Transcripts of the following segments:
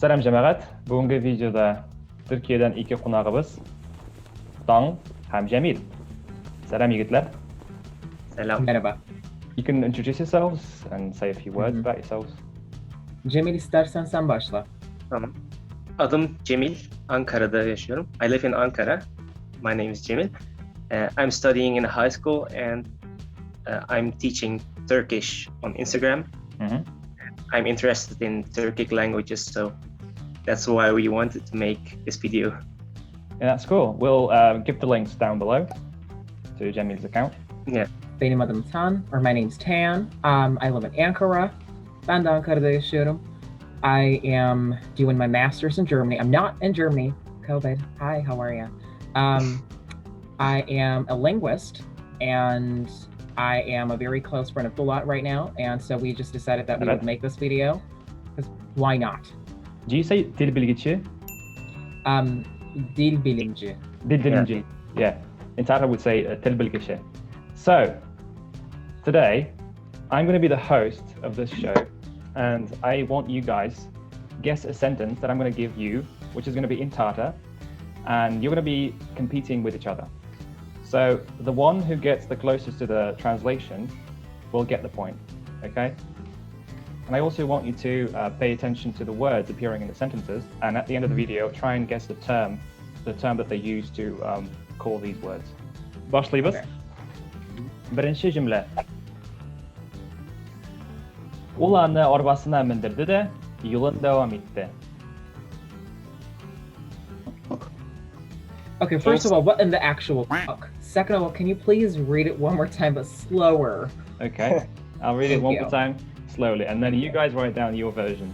Selam cemaat. Bugungi videoda Turkiyadan iki qonog'imiz Tong ham Cemil. Selam yigitlar. Selam. Merhaba. You can introduce yourselves and say a few words about yourselves. Cemil istersen sen başla. Tamam. Adım Cemil. Ankara'da yaşıyorum. I live in Ankara. My name is Cemil. I'm studying in a high school and I'm teaching Turkish on Instagram. Mhm. I'm interested in Turkic languages, so that's why we wanted to make this video. Yeah, that's cool. We'll give the links down below to Cemil's account. Yeah. Benim adım Tan, or my name's Tan. I live in Ankara. Ben de Ankara'da yaşıyorum. I am doing my master's in Germany. I'm not in Germany. COVID. Hi, how are you? I am a linguist, and I am a very close friend of Bulat right now, and so we just decided that we would make this video, because why not? Do you say dil bilgiçi? Dil bilimci. Dil bilimci. Yeah. In Tatar would say dil bilgiçi. So, today, I'm going to be the host of this show, and I want you guys guess a sentence that I'm going to give you, which is going to be in Tatar, and you're going to be competing with each other. So the one who gets the closest to the translation will get the point, okay? And I also want you to pay attention to the words appearing in the sentences, and at the end of the video, try and guess the term that they use to call these words. Başlayalım. Okay. Birinci cümle. Ulanı arabasına bindirdi de yolun devam etti. Okay, first of all, what in the actual fuck? Second of all, can you please read it one more time, but slower? Okay, I'll read it Thank one you. more time slowly, and then you guys write down your version.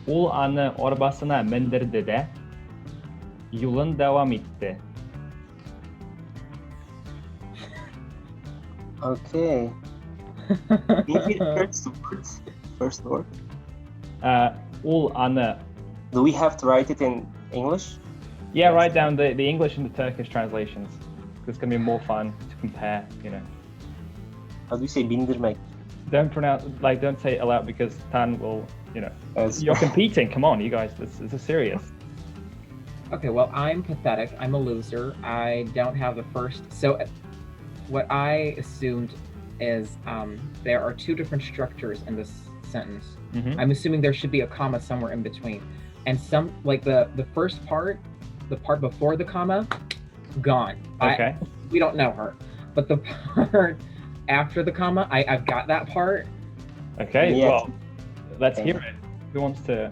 Ulanı arabasına bindirdi de yolun devam etti. Okay. Maybe first word. Ulanı. Do we have to write it in English? Yeah, write down the English and the Turkish translations. It's gonna be more fun to compare, you know. How do you say bindirmek? Don't say it aloud because Tan will, you know. As- You're competing, come on, you guys, this is serious. Okay, well, I'm pathetic. I'm a loser. I don't have the first. So, what I assumed is there are two different structures in this sentence. Mhm. I'm assuming there should be a comma somewhere in between. And some, like the first part, the part before the comma, gone. Okay. We don't know her. But the part after the comma, I've got that part. Okay, Yeah. well, let's hear it. Who wants to?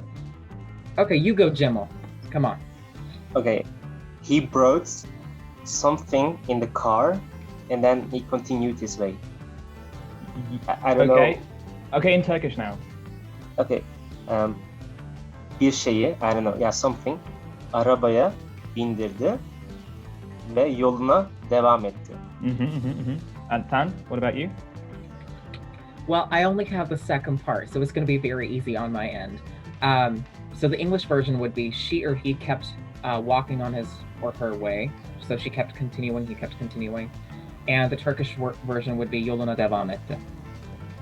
Okay, you go, Cemil. Come on. Okay. He brought something in the car and then he continued his way. I don't Okay. know. Okay, in Turkish now. Okay. Bir şeyi, I don't know, yeah, something arabaya bindirdi ve yoluna devam etti. And Tan, what about you? Well, I only have the second part, so it's going to be very easy on my end. So the English version would be she or he kept walking on his or her way. So she kept continuing, he kept continuing. And the Turkish version would be yoluna devam etti.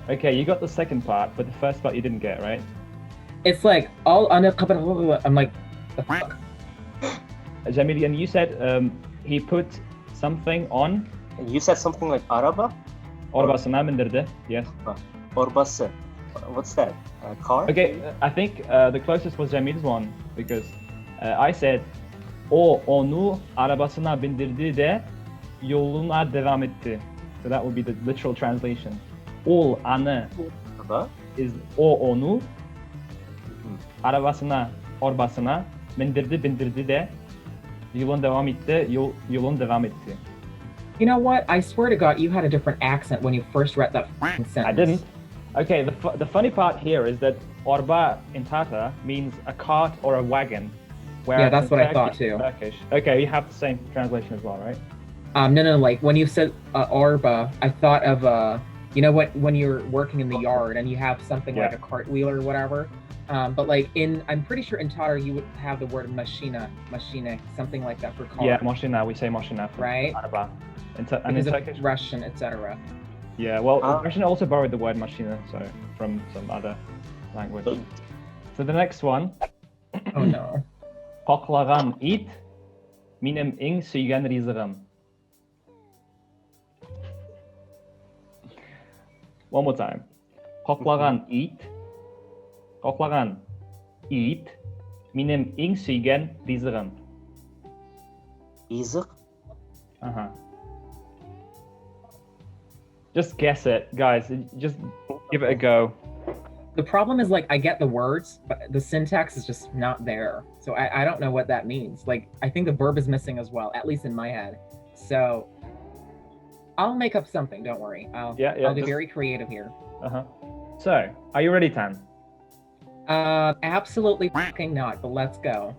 Okay, you got the second part, but the first part you didn't get, right? It's like all I'm like, the fuck? Cemil, and you said he put something on You said something like araba, arabasına bindirdi. Yes. orbası. What's that? Car? Okay, I think the closest was Cemil's one because I said o onu arabasına bindirdi de yoluna devam etti. So that would be the literal translation. Ol anı Araba. is o onu arabasına bindirdi de yolun devam etti. Yolun devam etti. You know what? I swear to God, you had a different accent when you first read that sentence. I didn't. Okay, the funny part here is that orba in Tatar means a cart or a wagon. Yeah, that's in what I thought too. Turkish. Okay, you have the same translation as well, right? No, like when you said arba, I thought of you know what, when you're working in the yard and you have something like a cartwheel or whatever. But like I'm pretty sure in Tatar you would have the word machine, something like that for car. Yeah, machina. We say machina. Right. Araba. And in Because Turkish, of Russian, etc. yeah. Well, Russian also borrowed the word machina, so from some other language. So the next one, Oh no. Qoqlagan it menim eng suygan rizig'im. One more time. Qoqlagan it menim eng suygan rizig'im. Ризық. Uh-huh. Just guess it, guys. Just give it a go. The problem is, like, I get the words, but the syntax is just not there. So I don't know what that means. Like, I think the verb is missing as well, at least in my head. So I'll make up something, don't worry. I'll be very creative here. Uh-huh. So, are you ready, Tan? Absolutely fucking not, but let's go.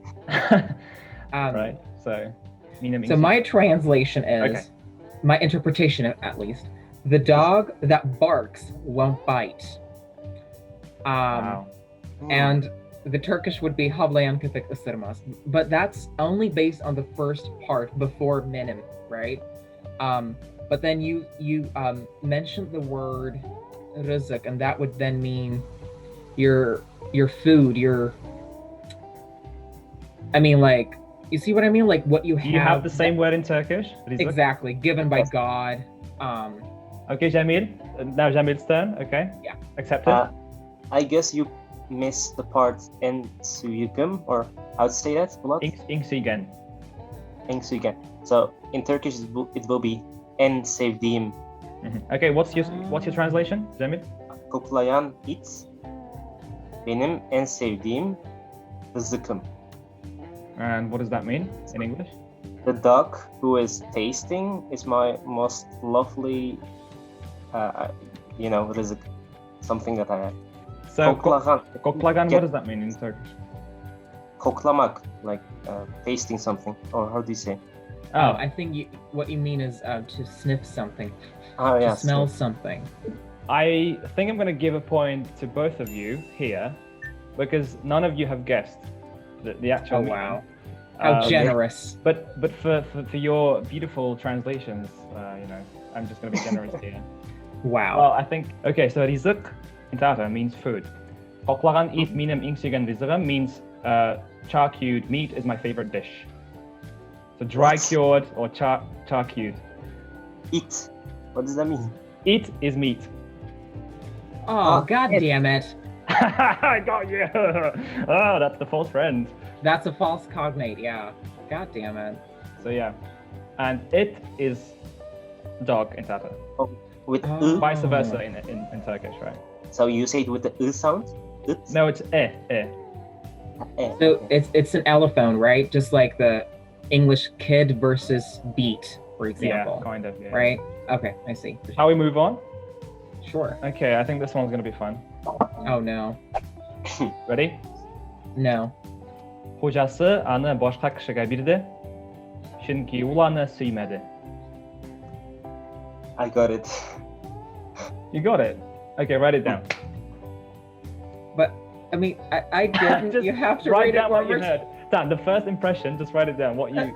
Right, so... So my translation is, my interpretation at least, the dog that barks won't bite. Wow. And the Turkish would be havlayan köpek ısırmaz, but that's only based on the first part before menim, right? But then you mentioned the word rızık, and that would then mean your food, like, you see what I mean? Like what you have. Do you have the same word in Turkish? Exactly, given by God. Okay, Cemil. Now Cemil's turn. Okay. Yeah. Accepted. I guess you missed the part en suyugum, or how to say that, Bulat? İng suygan. En suygan. So in Turkish it will be en sevdiğim. Okay, what's your translation, Cemil? Koklayan it benim en sevdiğim rızıkım. And what does that mean in English? The dog who is tasting is my most lovely, rızık, something that I have. So, Koklagan. Koklagan, what does that mean in Turkish? Koklamak, like tasting something, or how do you say? Oh, I think what you mean is to sniff something, to smell something. I think I'm going to give a point to both of you here, because none of you have guessed the actual meaning. Wow. How generous. But for your beautiful translations, I'm just going to be generous here. Wow. Well, I think, okay, so rizık in Tatar means food. Qoqlagan it menim eng suygan rizig'im means char-cured meat is my favorite dish. So dry-cured or char-cured. Eat. What does that mean? Eat is meat. Oh, God damn it. I got you. Oh, that's the false friend. That's a false cognate, yeah. God damn it. So yeah, and it is dog in Tatar. With Vice versa in Turkish, right? So you say it with the sound? No, it's eh. So it's an allophone, right? Just like the English kid versus beat, for example. Yeah, kind of. Yeah. Right? Okay, I see. Shall we move on? Sure. Okay, I think this one's gonna be fun. Oh no. Ready? No. Hocası anı boshqa kishiga berdi, chunki u uni suymadi. I got it. You got it. Okay, write it down. But I mean, I didn't. Just you have to write read it down one what you more heard. Dan, the first impression, just write it down. What you.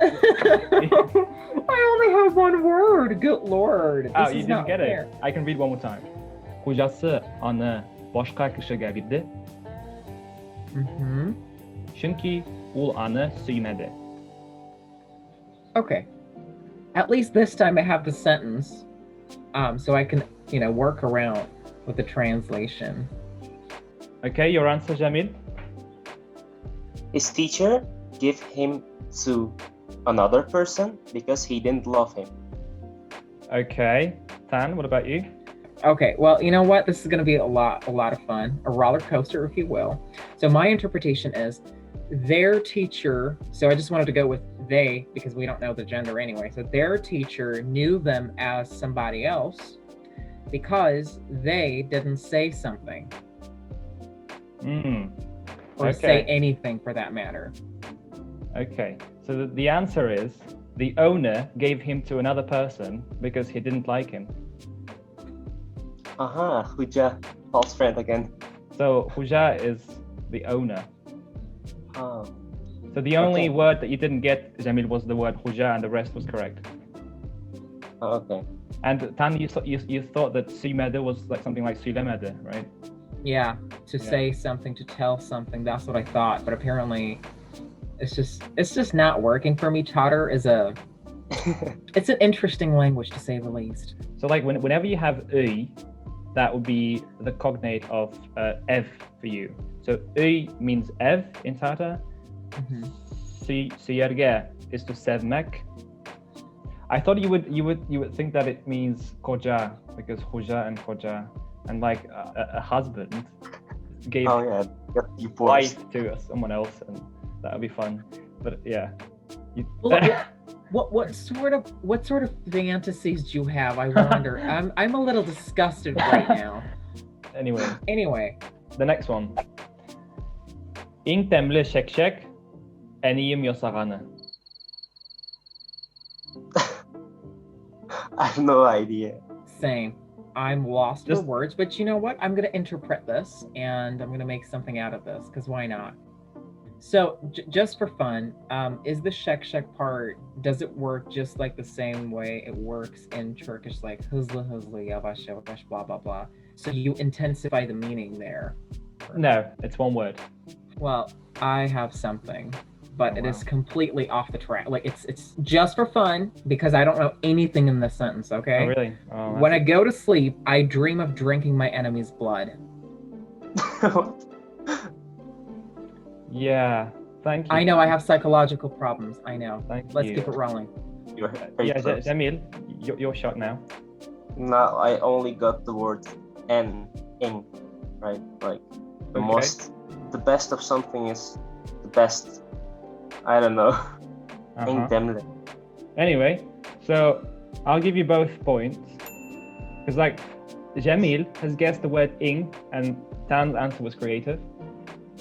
I only have one word. Good lord. Oh, This you is didn't not get fair. it. I can read one more time. Hocası anı boshqa kishiga berdi, chunki u uni suymadi. Okay. At least this time I have the sentence, so I can, work around with the translation. Okay, your answer, Cemil? His teacher gave him to another person because he didn't love him. Okay. Tan, what about you? Okay, well, you know what? This is going to be a lot of fun, a roller coaster, if you will. So my interpretation is their teacher, so I just wanted to go with they because we don't know the gender anyway. So their teacher knew them as somebody else because they didn't say something. Or say anything for that matter. Okay, so the answer is the owner gave him to another person because he didn't like him. Huja, false friend again. So Huja is the owner. Oh. So the only word that you didn't get, Cemil, was the word Huja, and the rest was correct. Okay. And Tan, you thought that Suymede was like something like Sülemede, right? Yeah, to Yeah. say something, to tell something. That's what I thought, but apparently, it's just not working for me. Tatar is it's an interesting language to say the least. So like whenever you have ui, that would be the cognate of ev for you. So ui means ev in Tatar. Mhm. Siyerge is to sevmek. I thought you would think that it means koja, because hoja and koja, and like a husband gave Oh yeah, got divorced. life to someone else, and that would be fun. But yeah, you, Well, what sort of fantasies do you have? I wonder. I'm a little disgusted right now. anyway, Anyway, the next one. Ing temle shek shek, eniyim yosagane. I have no idea. same. I'm lost for Just- words, but you know what? I'm gonna interpret this and I'm gonna make something out of this because why not? So just for fun, is the shek part, does it work just like the same way it works in Turkish, like hızlı hızlı yavaş yavaş blah blah blah? So you intensify the meaning there. No, it's one word. Well, I have something, but Oh, it is wow. completely off the track. Like it's just for fun because I don't know anything in this sentence. Okay. Oh really? Oh, When I go to sleep, I dream of drinking my enemy's blood. Yeah, thank you. I know I have psychological problems. I know. Thank Let's you. keep it rolling. You're very Yeah, close. Cemil, your shot now. Now I only got the word ing, right? Like Okay. the best of something is the best. I don't know. Ing Uh-huh. demle. Anyway, so I'll give you both points. Because like Cemil has guessed the word ing and Tan's answer was creative.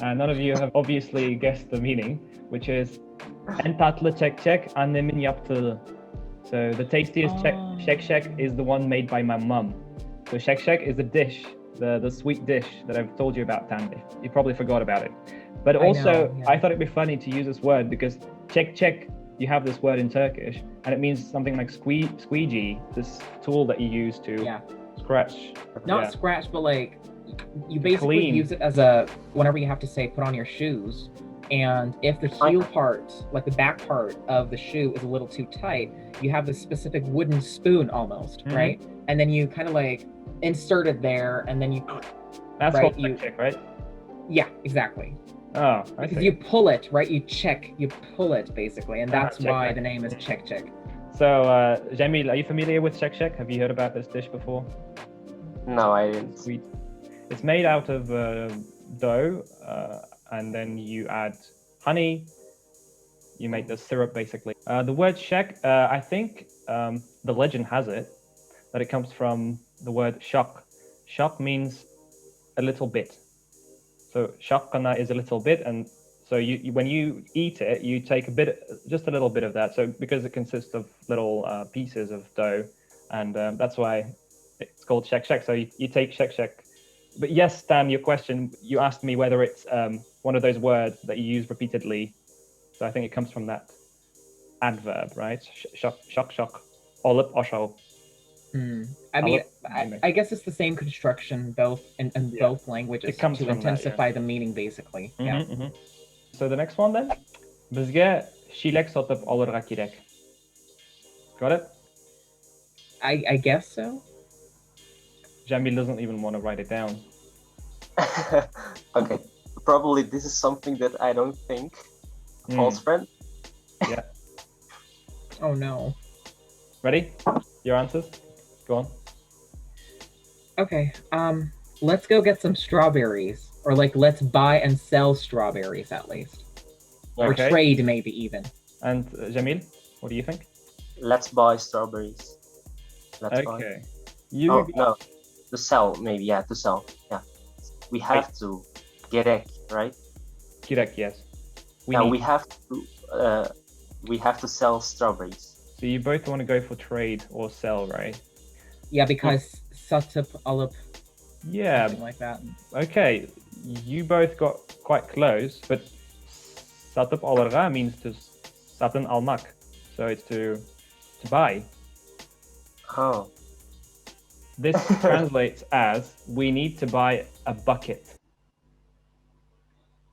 And none of you have obviously guessed the meaning, which is en tatlı çek annemin yaptığı. So the tastiest Oh. shek is the one made by my mum. So shek is the dish, the sweet dish that I've told you about, Tan. You probably forgot about it. But I also, know, yeah. I thought it'd be funny to use this word because çek, you have this word in Turkish, and it means something like squeegee, this tool that you use to Yeah. scratch. Not Yeah. scratch, but like you basically Clean. use it as a whenever you have to say put on your shoes. And if the heel part, like the back part of the shoe, is a little too tight, you have this specific wooden spoon almost, Mhm. right? And then you kind of like insert it there, and then you, That's Right, called check, right? yeah, exactly. Oh, I Because see. you pull it, right? You pull it basically, and that's check, why check. the name is check. So, Jamil, are you familiar with shek? Have you heard about this dish before? No, I didn't. Sweet. It's made out of dough, and then you add honey. You make the syrup basically. The word shek, I think the legend has it that it comes from the word shok. Shok means a little bit. So shokana is a little bit, and so you when you eat it, you take just a little bit of that. So because it consists of little pieces of dough, and that's why it's called shek. So you take shek. But yes, Stan, your question, you asked me whether it's one of those words that you use repeatedly. So I think it comes from that adverb, right? Shock, olip, osho. I mean, Olip, I guess it's the same construction both in Yeah. both languages It comes to from that, intensify the meaning, basically. Yeah. Mhm. So the next one then, bizga shilek sotib olirga kerak. Got it? I guess so. Jamil doesn't even want to write it down. Okay, probably this is something that I don't think. False friend. Oh no. Ready? Your answers? Go on. Okay. Let's go get some strawberries, or like let's buy and sell strawberries at least, or Okay. trade maybe even. And Jamil, what do you think? Let's buy strawberries. Let's buy. Okay. You Oh no, to sell maybe. Yeah, to sell. Yeah, we have to gerek, right? Kirek, yes. Yeah, need- we have to sell strawberries. So you both want to go for trade or sell, right? Yeah, because satıp alıp, Yeah. something like that. Okay. You both got quite close, but satıp alırga means to satın almak. So it's to buy. Oh, This translates as we need to buy a bucket.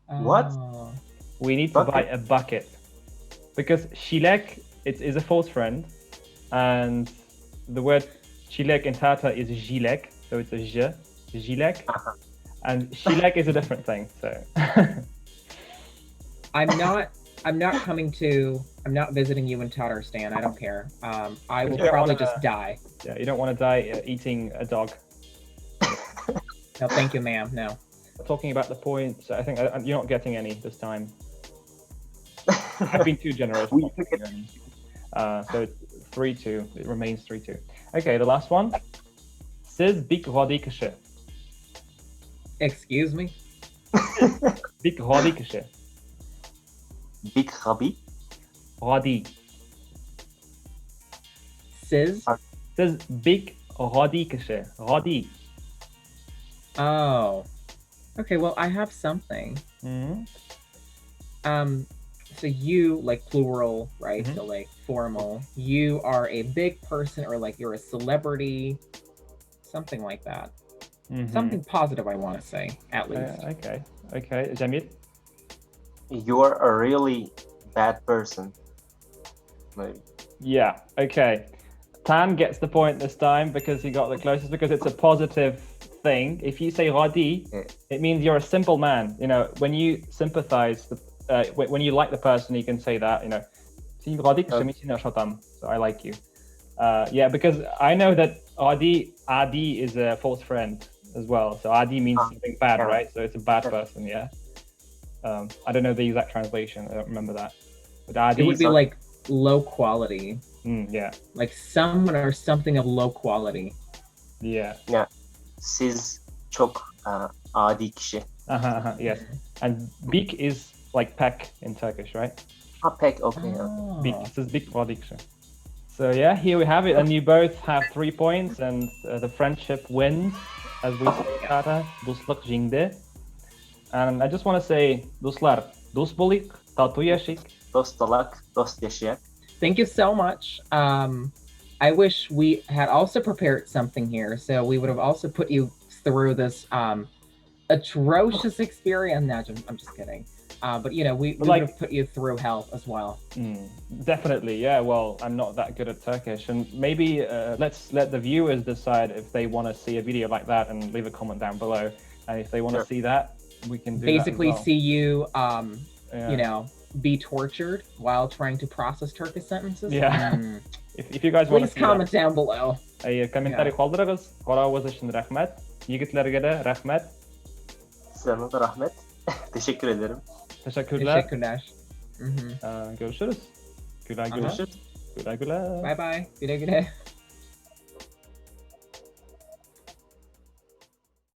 What? Oh. We need to buy Bucket. a bucket. Because Shilek is a false friend. And the word Shilek in Tatar is Jilek. So it's a J. Jilek. Uh-huh. And Shilek is a different thing. So I'm not visiting you in Tatarstan. I don't care. I will You don't probably wanna- just die. yeah, you don't want to die eating a dog. No, thank you, ma'am. No. Talking about the points, I think you're not getting any this time. I've been too generous. We not giving you any. So it's 3-2. It remains 3-2. Okay, the last one. Siz big hadi kişi. Excuse me? Big hadi kişi. Big hobby. Hadi. Siz? Siz big hadi kişi. Hadi. Oh. Okay, well, I have something. Mm-hmm. So you, like plural, right? Mhm. So like formal. You are a big person, or like you're a celebrity, something like that. Mm-hmm. Something positive, I want to say, at least. Okay. Cemil. You're a really bad person. Maybe. Yeah, okay. Tan gets the point this time because he got the closest, because it's a positive thing. If you say Radi, Yeah. it means you're a simple man. You know, when you sympathize, when you like the person, you can say that, you know. So I like you. Yeah, because I know that Adi is a false friend as well. So Adi means something bad, Yeah. right? So it's a bad person, yeah. I don't know the exact translation. I don't remember that. But Adi It would be so- like low quality, yeah. like someone or something of low quality. Yeah. Siz çok adi kişi. Yes. And big is like peck in Turkish, right? Ha pek okay. Oh. Big. This is big Vardikşe. So yeah, here we have it. And you both have 3 points, and the friendship wins, as we say in Tatar. Dostluk jingde. And I just want to say, dostlar, dost bolik, tatlı yaşayık. Dost olak, dost yaşayak. Thank you so much. I wish we had also prepared something here, so we would have also put you through this atrocious experience. No, I'm just kidding. But you know, we would have put you through hell as well. Definitely, yeah. Well, I'm not that good at Turkish, and maybe let's let the viewers decide if they want to see a video like that, and leave a comment down below. And if they want to see that, we can do basically that as well. see you, Yeah. you know, be tortured while trying to process Turkish sentences. Yeah. If you guys want to Please see comment down below. комментарий калдырыгыз. Каравыз үшін рахмет. Егетлерге de рахмет. Sana da rahmet. Teşekkür ederim. Teşekkürler. Teşekkürler. Görüşürüz. Güle güle. Görüşürüz. Güle güle. Bye bye. Güle güle.